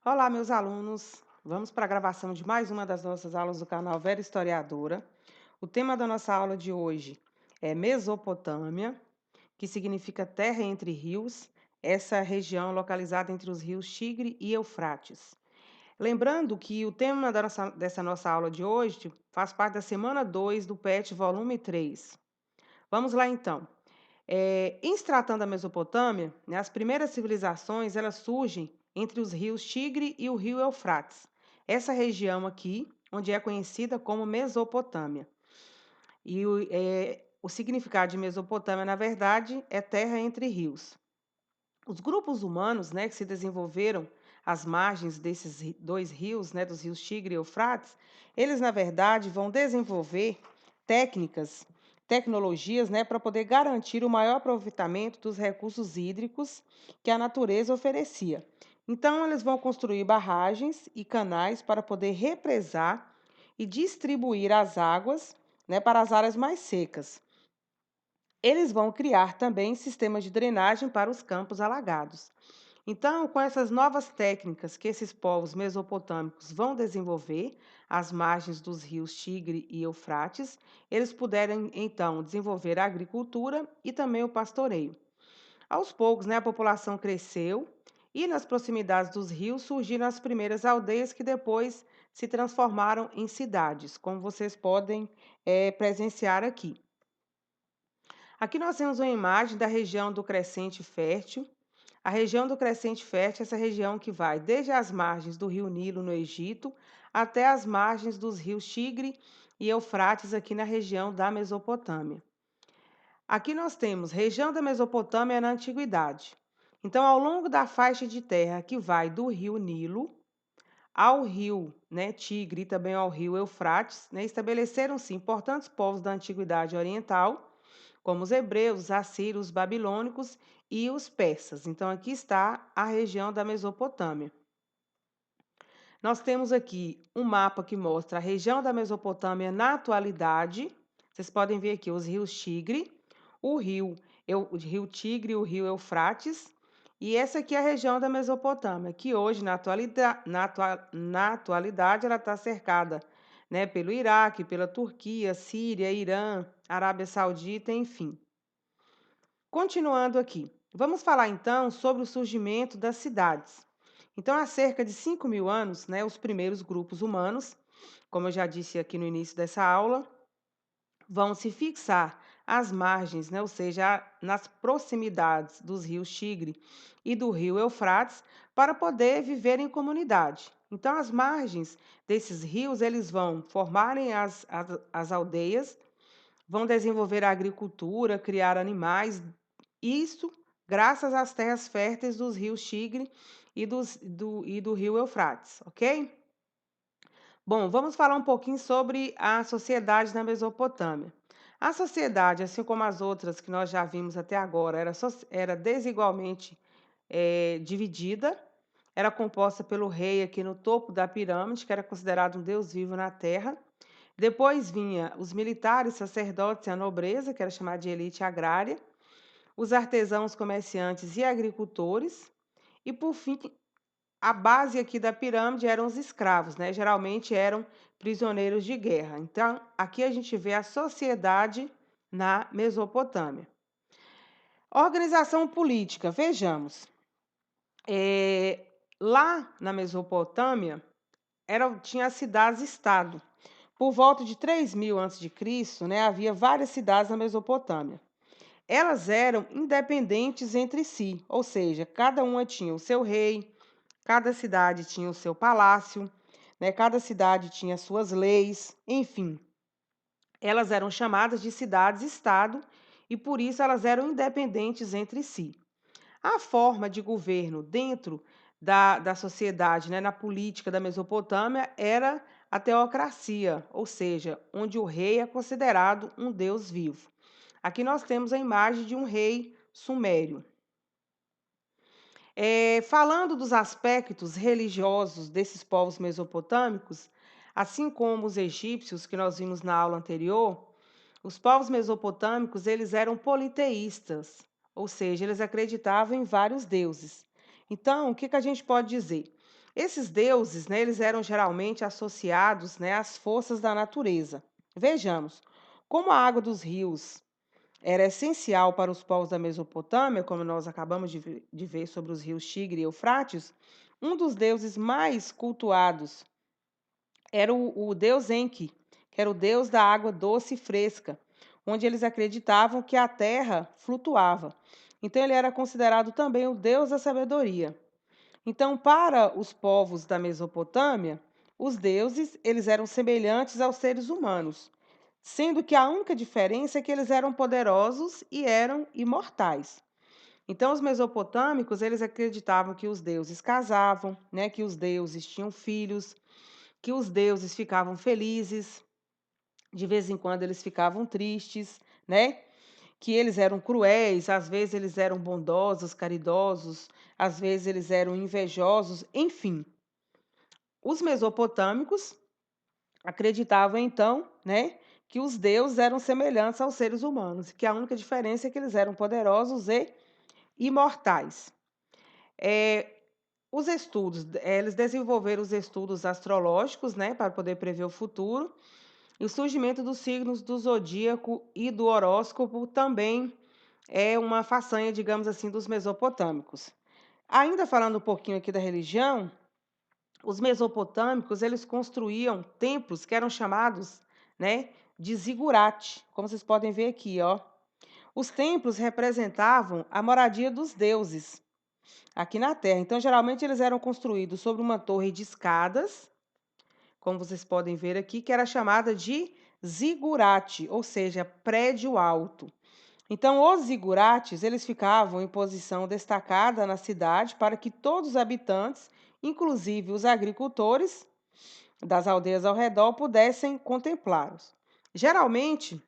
Olá, meus alunos. Vamos para a gravação de mais uma das nossas aulas do canal Vera Historiadora. O tema da nossa aula de hoje é Mesopotâmia, que significa terra entre rios, essa região localizada entre os rios Tigre e Eufrates. Lembrando que o tema dessa nossa aula de hoje faz parte da semana 2 do PET volume 3. Vamos lá então. Em se tratando da Mesopotâmia, né, as primeiras civilizações elas surgem entre os rios Tigre e o rio Eufrates. Essa região aqui, onde é conhecida como Mesopotâmia. E o significado de Mesopotâmia, na verdade, é terra entre rios. Os grupos humanos, né, que se desenvolveram às margens desses dois rios, né, dos rios Tigre e Eufrates, eles, na verdade, vão desenvolver técnicas, tecnologias, né, para poder garantir o maior aproveitamento dos recursos hídricos que a natureza oferecia. Então, eles vão construir barragens e canais para poder represar e distribuir as águas, né, para as áreas mais secas. Eles vão criar também sistemas de drenagem para os campos alagados. Então, com essas novas técnicas que esses povos mesopotâmicos vão desenvolver às margens dos rios Tigre e Eufrates, eles puderam então desenvolver a agricultura e também o pastoreio. Aos poucos, né, a população cresceu e nas proximidades dos rios surgiram as primeiras aldeias que depois se transformaram em cidades, como vocês podem presenciar aqui. Aqui nós temos uma imagem da região do Crescente Fértil. A região do Crescente Fértil é essa região que vai desde as margens do rio Nilo, no Egito, até as margens dos rios Tigre e Eufrates, aqui na região da Mesopotâmia. Aqui nós temos região da Mesopotâmia na Antiguidade. Então, ao longo da faixa de terra que vai do rio Nilo ao rio, né, Tigre e também ao rio Eufrates, né, estabeleceram-se importantes povos da Antiguidade Oriental, como os hebreus, os assírios, os babilônicos e os persas. Então, aqui está a região da Mesopotâmia. Nós temos aqui um mapa que mostra a região da Mesopotâmia na atualidade. Vocês podem ver aqui os rios Tigre, o rio Tigre e o rio Eufrates. E essa aqui é a região da Mesopotâmia, que hoje, na atualidade, ela está cercada, né, pelo Iraque, pela Turquia, Síria, Irã, Arábia Saudita, enfim. Continuando aqui, vamos falar então sobre o surgimento das cidades. Então, há cerca de 5.000 anos, né, os primeiros grupos humanos, como eu já disse aqui no início dessa aula, vão se fixar às margens, né, ou seja, nas proximidades dos rios Tigre e do rio Eufrates, para poder viver em comunidade. Então, as margens desses rios, eles vão formarem as aldeias, vão desenvolver a agricultura, criar animais, isso graças às terras férteis dos rios Tigre e do rio Eufrates, ok? Bom, vamos falar um pouquinho sobre a sociedade na Mesopotâmia. A sociedade, assim como as outras que nós já vimos até agora, era desigualmente dividida, era composta pelo rei aqui no topo da pirâmide, que era considerado um deus vivo na terra. Depois vinha os militares, sacerdotes e a nobreza, que era chamada de elite agrária, os artesãos, comerciantes e agricultores, e por fim, a base aqui da pirâmide eram os escravos, né? Geralmente eram prisioneiros de guerra. Então, aqui a gente vê a sociedade na Mesopotâmia. Organização política, vejamos. Lá na Mesopotâmia, tinha as cidades-estado. Por volta de 3.000 a.C., né, havia várias cidades na Mesopotâmia. Elas eram independentes entre si, ou seja, cada uma tinha o seu rei, cada cidade tinha o seu palácio, né, cada cidade tinha suas leis, enfim. Elas eram chamadas de cidades-estado e por isso elas eram independentes entre si. A forma de governo dentro da sociedade, né, na política da Mesopotâmia, era a teocracia, ou seja, onde o rei é considerado um deus vivo. Aqui nós temos a imagem de um rei sumério. Falando dos aspectos religiosos desses povos mesopotâmicos, assim como os egípcios que nós vimos na aula anterior, os povos mesopotâmicos eles eram politeístas, ou seja, eles acreditavam em vários deuses. Então, o que a gente pode dizer? Esses deuses, né, eles eram geralmente associados, né, às forças da natureza. Vejamos, como a água dos rios era essencial para os povos da Mesopotâmia, como nós acabamos de ver sobre os rios Tigre e Eufrates, um dos deuses mais cultuados era o deus Enki, que era o deus da água doce e fresca, onde eles acreditavam que a terra flutuava. Então, ele era considerado também o deus da sabedoria. Então, para os povos da Mesopotâmia, os deuses eles eram semelhantes aos seres humanos, sendo que a única diferença é que eles eram poderosos e eram imortais. Então, os mesopotâmicos eles acreditavam que os deuses casavam, né, que os deuses tinham filhos, que os deuses ficavam felizes, de vez em quando eles ficavam tristes, né? Que eles eram cruéis, às vezes eles eram bondosos, caridosos, às vezes eles eram invejosos, enfim. Os mesopotâmicos acreditavam então, né, que os deuses eram semelhantes aos seres humanos, que a única diferença é que eles eram poderosos e imortais. É, os estudos, eles desenvolveram os estudos astrológicos, né, para poder prever o futuro. E o surgimento dos signos do zodíaco e do horóscopo também é uma façanha, digamos assim, dos mesopotâmicos. Ainda falando um pouquinho aqui da religião, os mesopotâmicos, eles construíam templos que eram chamados, né, de zigurate, como vocês podem ver aqui, ó. Os templos representavam a moradia dos deuses aqui na Terra. Então, geralmente eles eram construídos sobre uma torre de escadas, como vocês podem ver aqui, que era chamada de zigurate, ou seja, prédio alto. Então, os zigurates, eles ficavam em posição destacada na cidade para que todos os habitantes, inclusive os agricultores das aldeias ao redor, pudessem contemplá-los. Geralmente,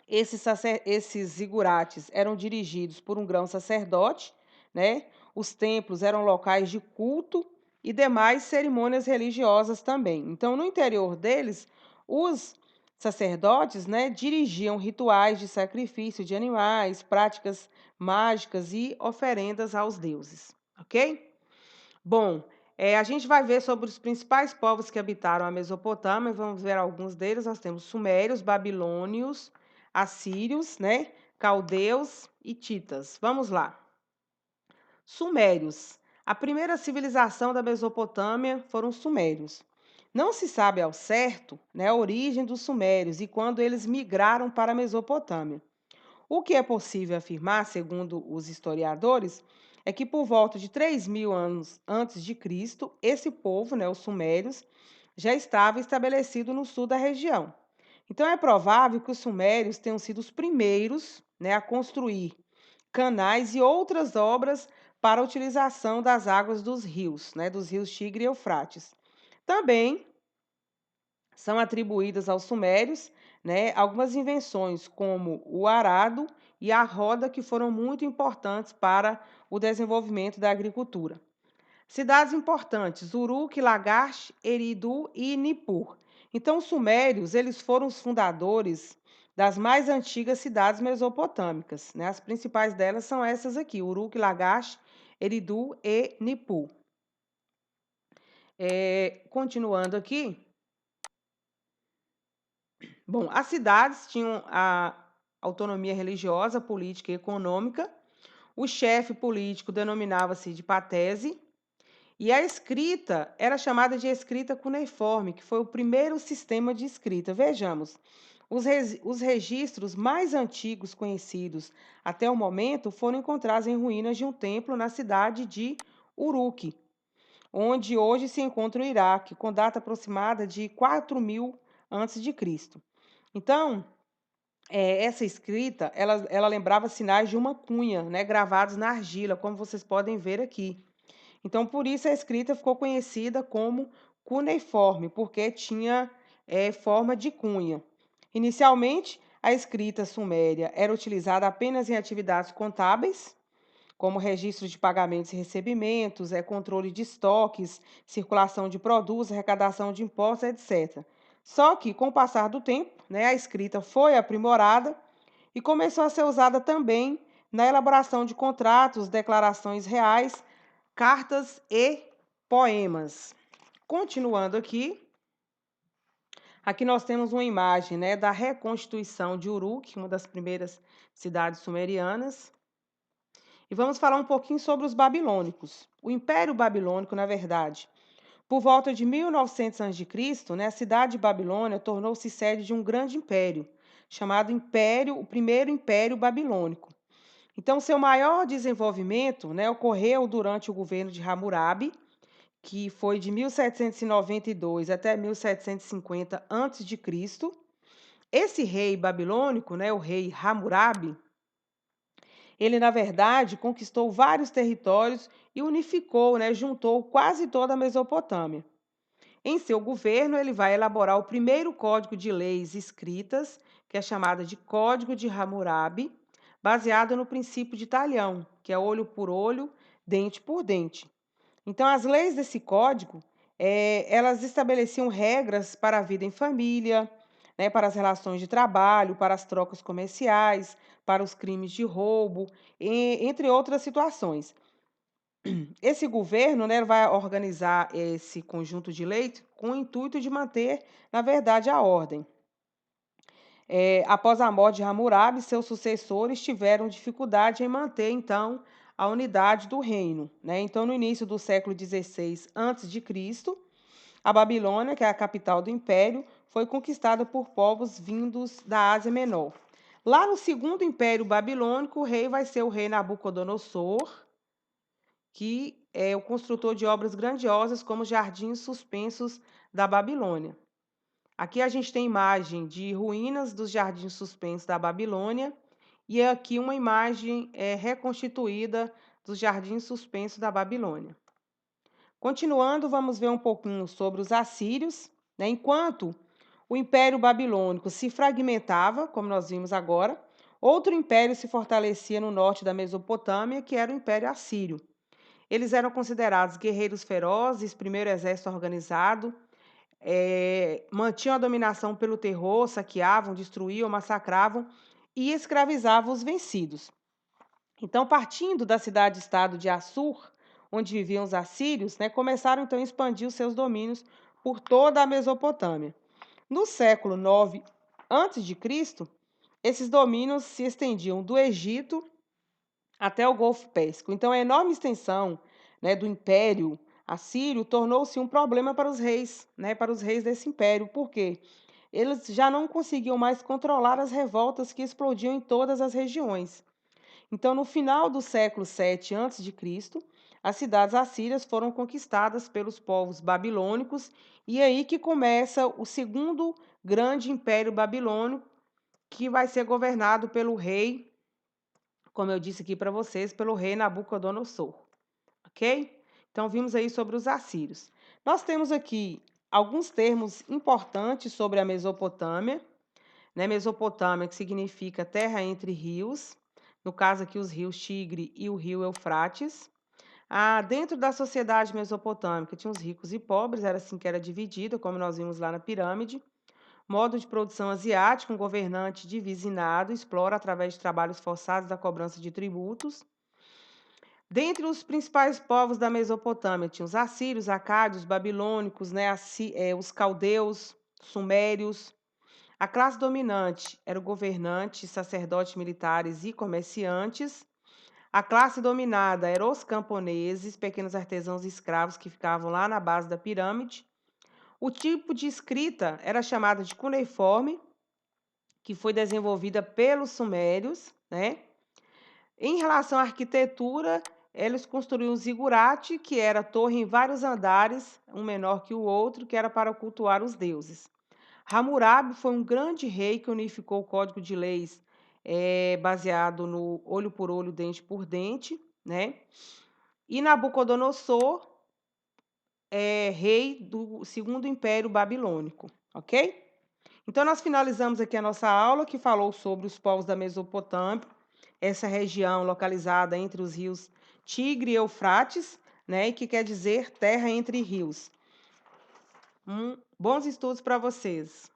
esses zigurates eram dirigidos por um grão sacerdote, né? Os templos eram locais de culto e demais cerimônias religiosas também. Então, no interior deles, os sacerdotes, né, dirigiam rituais de sacrifício de animais, práticas mágicas e oferendas aos deuses, ok? Bom, a gente vai ver sobre os principais povos que habitaram a Mesopotâmia, vamos ver alguns deles. Nós temos sumérios, babilônios, assírios, né, caldeus e titas. Vamos lá. Sumérios. A primeira civilização da Mesopotâmia foram os sumérios. Não se sabe ao certo, né, a origem dos sumérios e quando eles migraram para a Mesopotâmia. O que é possível afirmar, segundo os historiadores, é que por volta de 3.000 anos antes de Cristo, esse povo, né, os sumérios, já estava estabelecido no sul da região. Então é provável que os sumérios tenham sido os primeiros, né, a construir canais e outras obras para a utilização das águas dos rios, né, dos rios Tigre e Eufrates. Também são atribuídas aos sumérios, né, algumas invenções, como o arado e a roda, que foram muito importantes para o desenvolvimento da agricultura. Cidades importantes: Uruk, Lagash, Eridu e Nippur. Então, os sumérios eles foram os fundadores das mais antigas cidades mesopotâmicas, né? As principais delas são essas aqui: Uruk, Lagash, Eridu e Nippur. Continuando aqui, bom, as cidades tinham a autonomia religiosa, política e econômica. O chefe político denominava-se de patese. E a escrita era chamada de escrita cuneiforme, que foi o primeiro sistema de escrita. Vejamos, os registros mais antigos conhecidos até o momento foram encontrados em ruínas de um templo na cidade de Uruk, onde hoje se encontra o Iraque, com data aproximada de 4.000 a.C. Então, essa escrita, ela lembrava sinais de uma cunha, né, gravados na argila, como vocês podem ver aqui. Então, por isso a escrita ficou conhecida como cuneiforme, porque tinha forma de cunha. Inicialmente, a escrita suméria era utilizada apenas em atividades contábeis, como registro de pagamentos e recebimentos, controle de estoques, circulação de produtos, arrecadação de impostos, etc. Só que, com o passar do tempo, né, a escrita foi aprimorada e começou a ser usada também na elaboração de contratos, declarações reais, cartas e Poemas. Continuando aqui, aqui nós temos uma imagem, né, da reconstituição de Uruk, uma das primeiras cidades sumerianas. E vamos falar um pouquinho sobre os babilônicos. O Império Babilônico, na verdade, por volta de 1900 a.C., né, a cidade de Babilônia tornou-se sede de um grande império, chamado o Primeiro Império Babilônico. Então, seu maior desenvolvimento, né, ocorreu durante o governo de Hammurabi, que foi de 1792 até 1750 a.C. Esse rei babilônico, né, o rei Hammurabi, ele, na verdade, conquistou vários territórios e unificou, né, juntou quase toda a Mesopotâmia. Em seu governo, ele vai elaborar o primeiro código de leis escritas, que é chamado de Código de Hammurabi, baseado no princípio de Talião, que é olho por olho, dente por dente. Então, as leis desse código, elas estabeleciam regras para a vida em família, né, para as relações de trabalho, para as trocas comerciais, para os crimes de roubo, entre outras situações. Esse governo, né, vai organizar esse conjunto de leis com o intuito de manter, na verdade, a ordem. Após a morte de Hammurabi, seus sucessores tiveram dificuldade em manter, então, a unidade do reino, né? Então, no início do século XVI a.C., a Babilônia, que é a capital do império, foi conquistada por povos vindos da Ásia Menor. Lá no segundo império babilônico, o rei vai ser o rei Nabucodonosor, que é o construtor de obras grandiosas como os jardins suspensos da Babilônia. Aqui a gente tem imagem de ruínas dos jardins suspensos da Babilônia e aqui uma imagem reconstituída dos jardins suspensos da Babilônia. Continuando, vamos ver um pouquinho sobre os assírios, né? Enquanto o Império Babilônico se fragmentava, como nós vimos agora, outro império se fortalecia no norte da Mesopotâmia, que era o Império Assírio. Eles eram considerados guerreiros ferozes, primeiro exército organizado, mantinham a dominação pelo terror, saqueavam, destruíam, massacravam e escravizavam os vencidos. Então, partindo da cidade-estado de Assur, onde viviam os assírios, né, começaram então a expandir os seus domínios por toda a Mesopotâmia. No século IX a.C., esses domínios se estendiam do Egito até o Golfo Pérsico. Então, a enorme extensão, né, do Império Assírio tornou-se um problema para os reis, né, para os reis desse império. Por quê? Eles já não conseguiam mais controlar as revoltas que explodiam em todas as regiões. Então, no final do século VII a.C., as cidades assírias foram conquistadas pelos povos babilônicos, e é aí que começa o segundo grande império babilônico, que vai ser governado pelo rei, como eu disse aqui para vocês, pelo rei Nabucodonosor, ok? Então, vimos aí sobre os assírios. Nós temos aqui alguns termos importantes sobre a Mesopotâmia, né? Mesopotâmia, que significa terra entre rios, no caso aqui os rios Tigre e o rio Eufrates. Dentro da sociedade mesopotâmica tinha os ricos e pobres, era assim que era dividida, como nós vimos lá na pirâmide. Modo de produção asiático, um governante divizinado, explora através de trabalhos forçados da cobrança de tributos. Dentre os principais povos da Mesopotâmia, tinha os assírios, acádios, babilônicos, né, os caldeus, sumérios. A classe dominante era o governante, sacerdotes militares e comerciantes. A classe dominada eram os camponeses, pequenos artesãos e escravos que ficavam lá na base da pirâmide. O tipo de escrita era chamado de cuneiforme, que foi desenvolvida pelos sumérios, né? Em relação à arquitetura, eles construíram o zigurate, que era torre em vários andares, um menor que o outro, que era para cultuar os deuses. Hammurabi foi um grande rei que unificou o código de leis baseado no olho por olho, dente por dente, né? E Nabucodonosor é rei do segundo império babilônico, ok? Então, nós finalizamos aqui a nossa aula, que falou sobre os povos da Mesopotâmia, essa região localizada entre os rios Tigre e Eufrates, né? E que quer dizer terra entre rios. Bons estudos para vocês.